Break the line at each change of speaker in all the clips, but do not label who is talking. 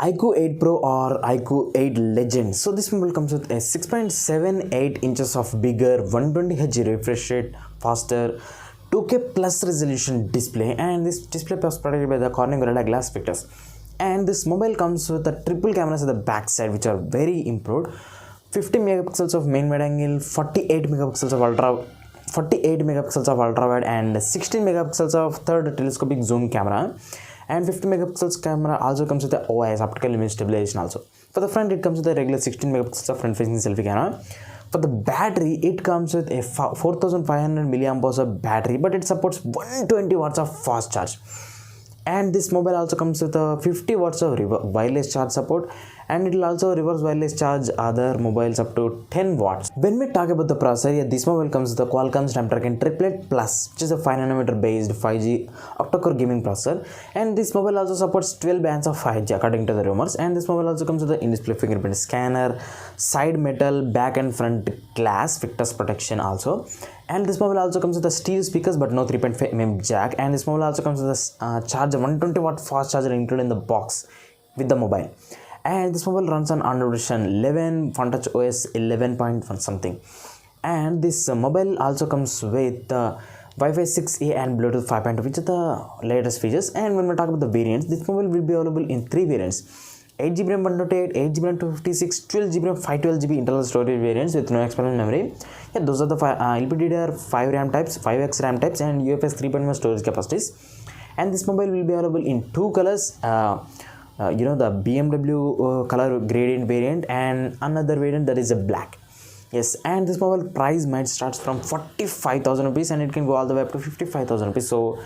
IQOO 8 Pro or IQOO 8 Legend. So this mobile comes with a 6.78 inches of bigger 120Hz refresh rate, faster 2K plus resolution display, and this display was protected by the Corning Gorilla Glass filters. And this mobile comes with the triple cameras at the back side, which are very improved. 50 megapixels of main wide angle, 48 megapixels of ultra wide, and 16 megapixels of third telescopic zoom camera. And 50 megapixels camera also comes with the OIS, optical image stabilization also. For the front, it comes with a regular 16 megapixels of front facing selfie camera. For the battery, it comes with a 4500 milliamp hours of battery, but it supports 120 watts of fast charge. And this mobile also comes with a 50 watts of wireless charge support, and it will also reverse wireless charge other mobiles up to 10 watts. When we talk about the processor, this mobile comes with the Qualcomm Snapdragon Triplet Plus, which is a 5nm based 5G octa-core gaming processor, and this mobile also supports 12 bands of 5G according to the rumors. And this mobile also comes with the in-display fingerprint scanner, side metal, back and front glass victus protection also. And this mobile also comes with the steel speakers but no 3.5mm jack. And this mobile also comes with a charger, 120 watt fast charger included in the box with the mobile. And this mobile runs on Android version 11, FunTouch OS 11 point something. And this mobile also comes with Wi-Fi 6E and Bluetooth 5.2, which are the latest features. And when we talk about the variants, this mobile will be available in 3 variants: 8GB RAM 128, 8GB RAM 256, 12GB RAM 512GB internal storage variants with no external memory. Yeah, those are the LPDDR5 RAM types, 5X RAM types, and UFS 3.1 storage capacities. And this mobile will be available in 2 colors. The BMW color gradient variant and another variant that is a black. Yes, and this mobile price might start from 45,000 rupees and it can go all the way up to 55,000 rupees. So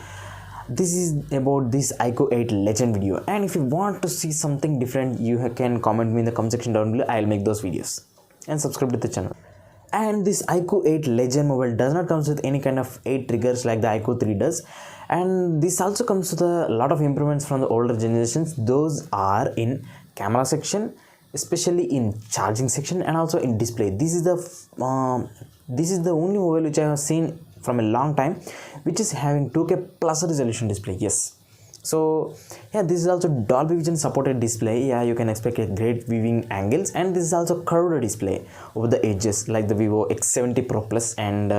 this is about this IQOO 8 Legend video, and if you want to see something different, you can comment me in the comment section down below. I'll make those videos, and subscribe to the channel. And this IQOO 8 Legend mobile does not comes with any kind of 8 triggers like the IQOO 3 does, and this also comes with a lot of improvements from the older generations. Those are in camera section, especially in charging section, and also in display. This is the only mobile which I have seen from a long time which is having 2K plus resolution display. Yes, so yeah, this is also Dolby Vision supported display. Yeah, you can expect a great viewing angles, and this is also curved display over the edges like the Vivo X70 Pro Plus and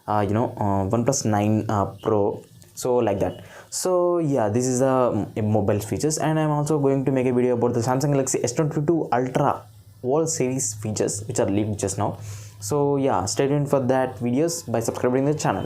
OnePlus 9 Pro, so like that. So yeah, this is the mobile features, and I'm also going to make a video about the Samsung Galaxy S22 Ultra All series features which are leaked just now. So yeah, stay tuned for that videos by subscribing the channel.